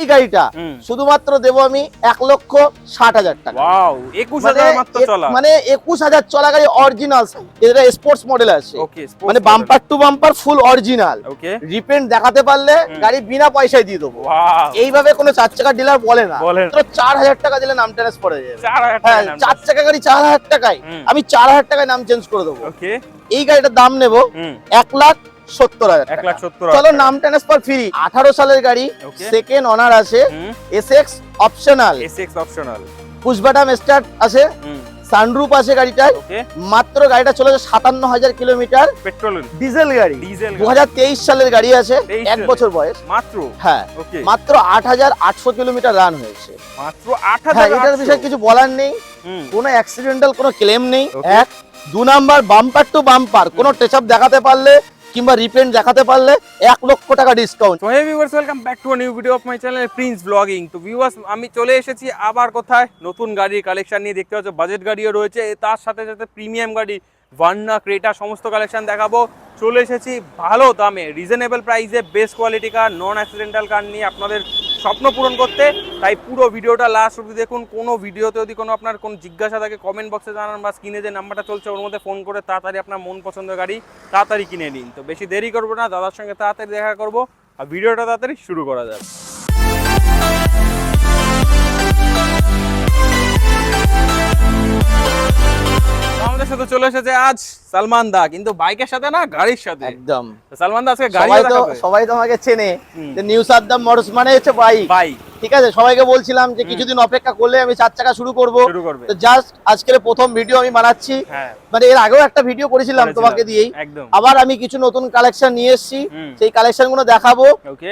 এই গাড়িটা শুধুমাত্র দেবো আমি 1,60,000 টাকা। ওয়াও 21,000 মাত্র চলা, মানে 21,000 চলা গাড়ি অরিজিনাল, এটা স্পোর্টস মডেল আছে, মানে bumper to bumper full original. Repent দেখাতে পারলে গাড়ি বিনা পয়সায় দিয়ে দেবো। এইভাবে কোনো 4 চাকার ডিলার বলে না। 4,000 টাকা দিলে নাম ট্রান্সফার পড়ে যাবে। 4 চাকা গাড়ি 4,000 টাকায় আমি 4,000 টাকায় নাম চেঞ্জ করে দেবো। এই গাড়িটার দাম নেবো 1,70,000 টাকা। চলো নাম ট্রান্সফার ফ্রি। 18 সালের গাড়ি, সেকেন্ড ওনার আছে, Essex optional, push button start আছে, সানরুফ আছে গাড়িটায়। মাত্র গাড়িটা চলেছে 57,000 কিলোমিটার, পেট্রোল ডিজেল গাড়ি, 2023 সালের গাড়ি আছে, 1 বছর বয়স মাত্র। হ্যাঁ, মাত্র 8,800 কিলোমিটার রান হয়েছে। মাত্র 8,000। এটার বিষয়ে কিছু বলার নেই, কোনো অ্যাক্সিডেন্টাল কোনো ক্লেম নেই। 2 নাম্বার বাম্পার টু বাম্পার কোনো টাচআপ দেখাতে পারলে কিংবা রিপেন্ট দেখাতে পারলে 1 লক্ষ টাকা ডিসকাউন্ট। তো hey viewers, welcome back to a new video of my channel Prince ব্লগিং। তো ভিউয়ার্স, আমি চলে এসেছি আবার কোথায়, নতুন গাড়ির কালেকশন নিয়ে। দেখতে পাচ্ছ বাজেট গাড়িও রয়েছে, তার সাথে সাথে প্রিমিয়াম গাড়ি, ভার্না, ক্রেটা সমস্ত কালেকশন দেখাবো। চলে এসেছি ভালো দামে, রিজনেবল প্রাইসে, বেস্ট কোয়ালিটি কার, নন অ্যাক্সিডেন্টাল কার নিয়ে আপনাদের স্বপ্ন পূরণ করতে। তাই পুরো ভিডিওটা লাস্ট অবধি দেখুন। কোনো ভিডিওতে যদি কোনো আপনার কোনো জিজ্ঞাসা থাকে কমেন্ট বক্সে জানান, বা স্ক্রিনে যে নাম্বারটা চলছে ওর মধ্যে ফোন করে তাড়াতাড়ি আপনার মন পছন্দের গাড়ি তাড়াতাড়ি কিনে নিন। তো বেশি দেরি করবো না, দাদার সঙ্গে তাড়াতাড়ি দেখা করবো আর ভিডিওটা তাড়াতাড়ি শুরু করা যাবে। আমাদের সাথে চলে এসেছে আজ সালমান দা, কিন্তু বাইকের সাথে না, গাড়ির সাথে। একদম সালমান দা আজকে গাড়ি দেখাবে। সবাই তো আমাকে চেনে যে নিউ সাদ্দাম মোটরস মানে হচ্ছে বাইক। ঠিক আছে, সবাইকে বলছিলাম যে কিছুদিন অপেক্ষা করলে আমি 4 চাকা শুরু করব। তো জাস্ট আজকের প্রথম ভিডিও আমি বানাচ্ছি। মানে এর আগেও একটা ভিডিও করেছিলাম তোমাকে দিয়েই, আবার আমি কিছু নতুন কালেকশন নিয়ে এসেছি, সেই কালেকশন গুলো দেখাবো। ওকে,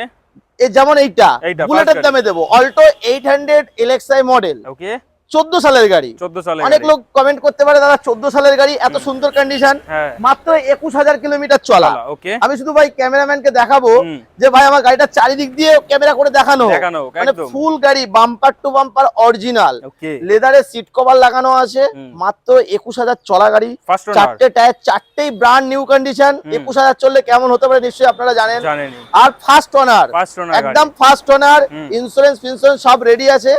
যেমন এইটা বুলেটের দামে দেবো, অল্টো 800 LXi মডেল, 14 সালের গাড়ি। অনেক লোক কমেন্ট করতে পারে দাদা 14 সালের গাড়ি এত সুন্দর কন্ডিশন, মাত্র 21,000 কিলোমিটার চলা। আমি শুধু ভাই ক্যামেরাম্যানকে দেখাবো যে ভাই আমার গাড়িটা চারিদিক দিয়ে ক্যামেরা করে দেখানো, মানে ফুল গাড়ি বাম্পার টু বাম্পার অরিজিনাল, লেদারের সিট কভার লাগানো আছে। মাত্র 21,000 চলা গাড়ি, 4টে টায়ার, 4টেই ব্র্যান্ড নিউ কন্ডিশন। 21,000 চললে কেমন হতে পারে নিশ্চয়ই আপনারা জানেন। আর ফার্স্ট ওনার, একদম ফার্স্ট ওনার, ইন্স্যুরেন্স ফিন্স্যুরেন্স সব রেডি আছে।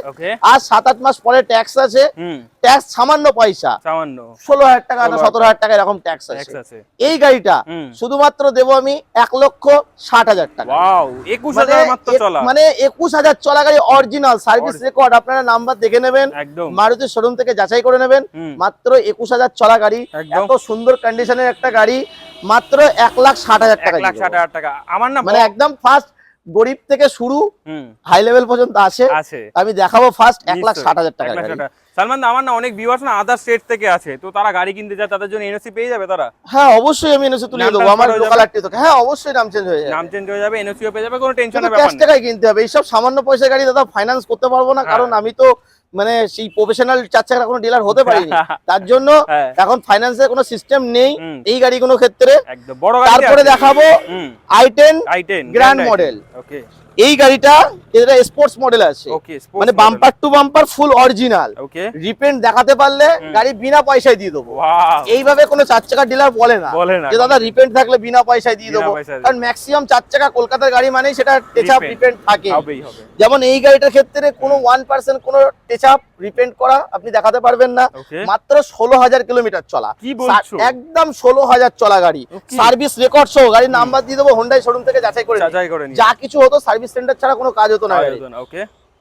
আর 7-8 মাস পরে ট্যাক্স আছে, ট্যাক্স সামান্য পয়সা, 16,000 টাকা না 17,000 টাকা এরকম ট্যাক্স আছে। এই গাড়িটা শুধুমাত্র দেবো আমি 1,60,000 টাকা। মানে 21,000 চলা গাড়ি অরিজিনাল, সার্ভিস রেকর্ড, আপনারা নাম্বার দেখে নেবেন, মারুতি শোরুম থেকে যাচাই করে নেবেন। মাত্র 21,000 চলা গাড়ি, এত সুন্দর কন্ডিশনের একটা গাড়ি, মাত্র 1,60,000 টাকা। আমার না মানে একদম ফার্স্ট গরিব থেকে শুরু হাই লেভেল পর্যন্ত আছে। আমি দেখাবো ফার্স্ট 1,60,000 টাকা। সালমান দা, আমার না অনেক ভিউয়ার্স না আদার স্টেট থেকে আছে, তো তারা গাড়ি কিনতে যায়, তাদের জন্য এনওসি পেয়ে যাবে তারা? হ্যাঁ অবশ্যই, আমি এনওসি তুলে দেবো আমার লোকালিটি থেকে। হ্যাঁ অবশ্যই নাম চেঞ্জ হয়ে যাবে, এনওসিও পেয়ে যাবে, কোনো টেনশনের ব্যাপার নেই। 10 টাকায় কিনতে হবে, এইসব সামান্য পয়সা গাড়ি দাদা ফাইন্যান্স করতে পারবো না, কারণ আমি তো মানে সেই প্রফেশনাল 4 চাকার কোনো ডিলার হতে পারিনি, তার জন্য এখন ফাইন্যান্সের কোনো সিস্টেম নেই এই গাড়িগুলোর ক্ষেত্রে। তারপরে দেখাবো i10 গ্র্যান্ড মডেল। এই গাড়িটা এটা স্পোর্টস মডেল আছে, মানে bumper to bumper full original, repent দেখাতে পারলে গাড়ি বিনা পয়সায় দিয়ে দেবো। এইভাবে কোনো 4 চাকার ডিলার বলে না যে দাদা রিপেন্ট থাকলে বিনা পয়সায় দিয়ে দেবো, কারণ ম্যাক্সিমাম 4 চাকা কলকাতার গাড়ি মানেই সেটা টেচআপ রিপেন্ট থাকে। যেমন এই গাড়িটার ক্ষেত্রে কোনো 1% কোনো টেচআপ রিপেন্ট করা আপনি দেখাতে পারবেন না। মাত্র 16,000 কিলোমিটার চলা, একদম 16,000 চলা গাড়ি, সার্ভিস রেকর্ড সহ। গাড়ির নাম্বার দিয়ে দেবো, হোন্ডাই শোরুম থেকে যাচাই করে যা কিছু হতো সার্ভিস সেন্টার ছাড়া কোনো কাজ হতো না।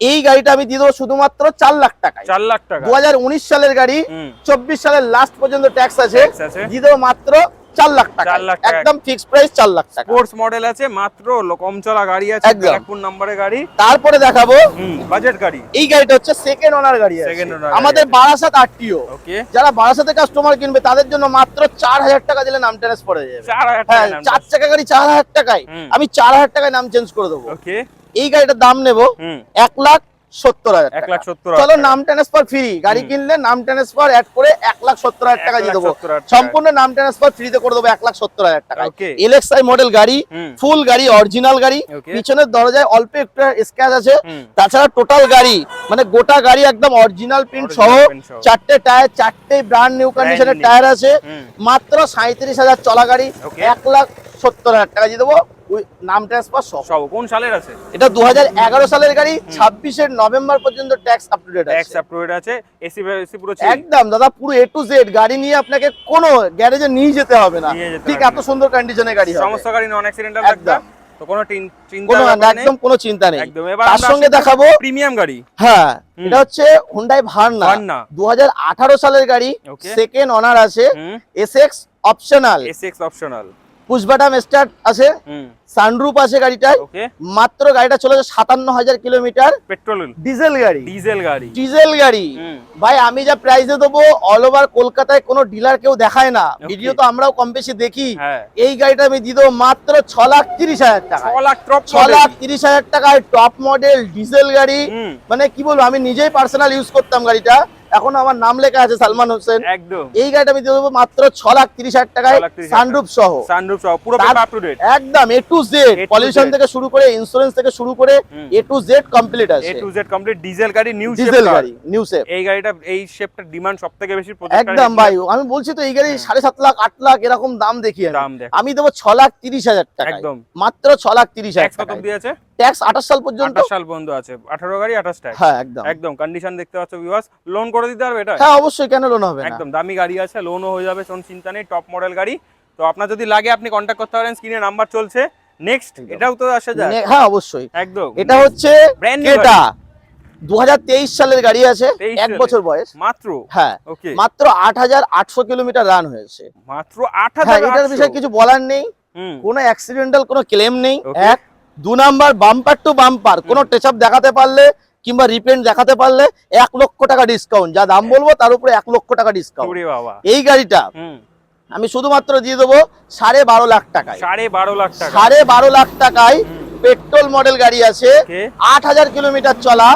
এই গাড়িটা আমি দিয়ে দেবো শুধুমাত্র 4 লাখ টাকা। 2019 সালের গাড়ি, 24 সালের লাস্ট পর্যন্ত ট্যাক্স আছে, দিয়ে দেবো মাত্র 4 লাখ টাকা, একদম ফিক্সড প্রাইস 4 লাখ টাকা। স্পোর্টস মডেল আছে, মাত্র কম চলা গাড়ি আছে, ব্ল্যাকপুর নম্বরের গাড়ি। তারপরে দেখাবো বাজেট গাড়ি। এই গাড়িটা হচ্ছে সেকেন্ড ওনার গাড়ি আছে, আমাদের বারাসাত আরটিও। যারা বারাসাতে কাস্টমার কিনবে তাদের জন্য মাত্র 4,000 টাকা দিলে নাম ট্রান্সফার হয়ে যাবে। 4 চাকা গাড়ি 4,000 টাকায় আমি 4,000 টাকায় নাম চেঞ্জ করে দেবো। এই গাড়িটার দাম নেবো 1,70,000 টাকা। চলো নাম ট্রান্সফার ফ্রি, গাড়ি কিনলে নাম ট্রান্সফার অ্যাড করে 1,70,000 টাকা দিয়ে দেবো, সম্পূর্ণ নাম ট্রান্সফার ফ্রিতে করে দেবো 1,70,000 টাকা। LXi মডেল গাড়ি, ফুল গাড়ি, অরিজিনাল গাড়ি, পিছনের দরজায় অল্প একটু স্ক্র্যাচ আছে, তাছাড়া টোটাল গাড়ি মানে গোটা গাড়ি একদম অরিজিনাল প্রিন্ট সহ, 4টে টায়ার, 4টেই ব্র্যান্ড নিউ কন্ডিশনের টায়ার আছে। মাত্র 37,000 চলা গাড়ি, 1,70,000 টাকা দিয়ে দেবো নাম ট্রান্সফার সব। কোন সালের আছে এটা 2011 সালের গাড়ি, 26 নভেম্বর পর্যন্ত ট্যাক্স আপ টু ডেট আছে। ট্যাক্স আপ টু ডেট আছে, এসি পুরো একদম দাদা, পুরো A to Z গাড়ি নিয়ে আপনাকে কোনো গ্যারেজে নিয়ে যেতে হবে না, ঠিক এত সুন্দর কন্ডিশনের গাড়ি হবে। সমস্ত গাড়ি নন অ্যাক্সিডেন্টাল একদম, তো কোনো চিন্তা একদম কোনো চিন্তা নেই। একদম। এবার তার সঙ্গে দেখাবো প্রিমিয়াম গাড়ি। হ্যাঁ, এটা হচ্ছে Hyundai Verna 2018 সালের গাড়ি, সেকেন্ড ওনার আছে, SX optional, push button start আছে, সানরুফ আছে গাড়িটায়। মাত্র গাড়িটা চলেছে 57,000 কিলোমিটার, পেট্রোল ডিজেল গাড়ি। ভাই আমি যা প্রাইসে দেবো অল ওভার কলকাতায় কোনো ডিলার কেউ দেখায় না, ভিডিও তো আমরাও কম বেশি দেখি। এই গাড়িটা আমি দিয়ে দেবো মাত্র 6,30,000 টাকা, 6,30,000 টাকায় টপ মডেল ডিজেল গাড়ি। মানে কি বলবো, আমি নিজেই পার্সোনাল ইউজ করতাম গাড়িটা, এখন আমার নাম লেখা আছে সালমান হোসেন। একদম এই গাড়িটা আমি দিয়ে দেবো মাত্র 6,30,000 টাকায়, সানরুফ সহ পুরো আপ টু ডেট, একদম A to Z, পলিউশন থেকে শুরু করে ইন্স্যুরেন্স থেকে শুরু করে A to Z কমপ্লিট আছে। A to Z complete diesel গাড়ি, নিউ শেপ। এই গাড়িটা, এই শেপটার ডিমান্ড সবথেকে বেশি। একদম ভাই, আমি বলছি তো এই গাড়ি 7.5 লাখ 8 লাখ এরকম দাম দেখি আমি দেবো 6,30,000 টাকা, একদম মাত্র 6,30,000 টাকা। কত দিয়েছে ট্যাক্স 28 সাল পর্যন্ত, 28 সাল পর্যন্ত আছে, 18 গাড়ি 28 টাকা। হ্যাঁ একদম একদম কন্ডিশন দেখতে পাচ্ছ ভিউয়ার্স, লোন করে দিতে পারবে এটা? হ্যাঁ অবশ্যই, কেন লোন হবে না, একদম দামি গাড়ি আছে, লোনও হয়ে যাবে, কোন চিন্তা নেই, টপ মডেল গাড়ি। তো আপনার যদি লাগে আপনি কন্টাক্ট করতে পারেন, স্ক্রিনে নাম্বার চলছে। নেক্সট এটাও তো আসে যায়। হ্যাঁ অবশ্যই, একদম। এটা হচ্ছে ক্রেটা 2023 সালের গাড়ি আছে, 1 বছর বয়স মাত্র। হ্যাঁ ওকে, মাত্র 8,800 কিলোমিটার রান হয়েছে, মাত্র 8,000। হ্যাঁ, এটার বিষয়ে কিছু বলার নেই, কোনো অ্যাক্সিডেন্টাল কোনো ক্লেম নেই। এক 2 নাম্বার, বাম্পার টু বাম্পার কোনো টাচ আপ দেখাতে পারলে কিংবা রিপেন্ট দেখাতে পারলে 1 লক্ষ টাকা ডিসকাউন্ট, যা দাম বলবো তার উপরে 1 লক্ষ টাকা ডিসকাউন্ট। এই গাড়িটা আমি শুধুমাত্র দিয়ে দেবো 12.5 লাখ টাকায়, 12.5 লাখ টাকা, 12.5 লাখ টাকায় পেট্রোল মডেল গাড়ি আছে, 8,000 কিলোমিটার চলা,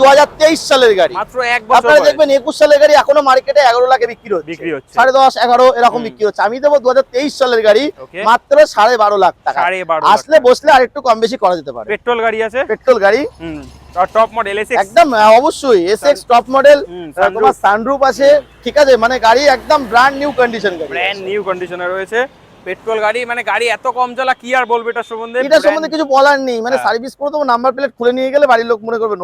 2023 সালের গাড়ি, মাত্র 1 বছর। আপনারা দেখবেন 21 সালের গাড়ি এখনো মার্কেটে 11 লাখে বিক্রি হচ্ছে, 10.5 11 এরকম বিক্রি হচ্ছে। আমি দেবো 2023 সালের গাড়ি মাত্র 12.5 লাখ টাকা। আসলে বসলে আর একটু কম বেশি করা যেতে পারে। পেট্রোল গাড়ি আছে, পেট্রোল গাড়ি, টপ মডেল SX, একদম অবশ্যই SX টপ মডেল, তোমার সানরুফ আছে, ঠিক আছে, মানে গাড়ি একদম brand new condition, brand new কন্ডিশনে রয়েছে পেট্রোল গাড়ি। মানে গাড়ি এত কম চলা, কি আর বলবো এটা সম্বন্ধে, কিছু বলার নেই। মানে সার্ভিস করে দেবো, নাম্বার প্লেট খুলে নিয়ে গেলে বাড়ির লোক মনে করবে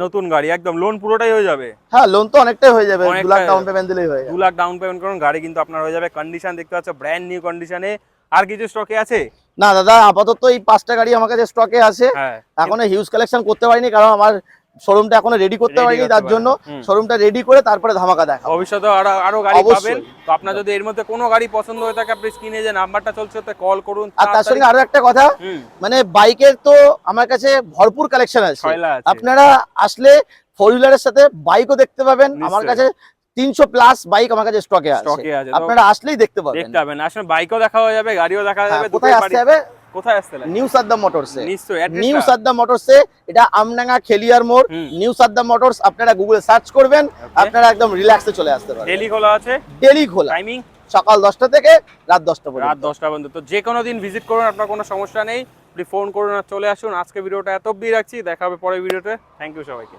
নতুন গাড়ি। একদম লোন পুরোটাই হয়ে যাবে। হ্যাঁ লোন তো অনেকটাই হয়ে যাবে, 2 লাখ ডাউন পেমেন্ট দিলেই হয়ে যাবে। 2 লাখ ডাউন পেমেন্ট করুন, গাড়ি কিন্তু আপনার হয়ে যাবে। কন্ডিশন দেখতে পাচ্ছ ব্র্যান্ড নিউ কন্ডিশনে। আর কিছু স্টকে আছে? না দাদা, আপাতত এই 5টা গাড়ি আমার কাছে স্টকে আছে। এখনো হিউজ কালেকশন করতে পারিনি, কারণ আমার শোরুমটা এখনো রেডি করতে পারিনি, তার জন্য শোরুমটা রেডি করে তারপরে ধামাকা দেখা। ভবিষ্যতে আরো গাড়ি পাবেন। তো আপনার যদি এর মধ্যে কোনো গাড়ি পছন্দ হয়ে থাকে, আপনি স্ক্রিনে যে নাম্বারটা চলছে ওতে কল করুন। আর তার সঙ্গে আরো একটা কথা, মানে বাইকের তো আমার কাছে ভরপুর কালেকশন আছে, আপনারা আসলে 4 হুইলারের সাথে বাইকও দেখতে পাবেন। আমার কাছে 300 প্লাস বাইক আমার কাছে স্টকে আছে, আপনারা আসলেই দেখতে পাবেন। আসলে বাইকও দেখা হয়ে যাবে, গাড়িও দেখা যাবে। কোথায় আসতে হবে? কোথায় আসতে লাগে? নিউ সাদ্দাম মোটরসে। নিশ্চয়ই নিউ সাদ্দাম মোটরসে, এটা আমডাঙ্গা খেলিয়ার মোড়, নিউ সাদ্দাম মোটরস। আপনারা গুগলে সার্চ করবেন, আপনারা একদম রিল্যাক্সে চলে আসতে পারবেন। ডেলি খোলা আছে? ডেলি খোলা, টাইমিং সকাল 10টা থেকে রাত 10টা পর্যন্ত। রাত 10টা পর্যন্ত। তো যে কোনো দিন ভিজিট করুন, আপনার কোনো সমস্যা নেই, আপনি ফোন করুন আর চলে আসুন। আজকে ভিডিওটা এত অবধি রাখছি, দেখা হবে পরের ভিডিওতে। থ্যাংক ইউ সবাইকে।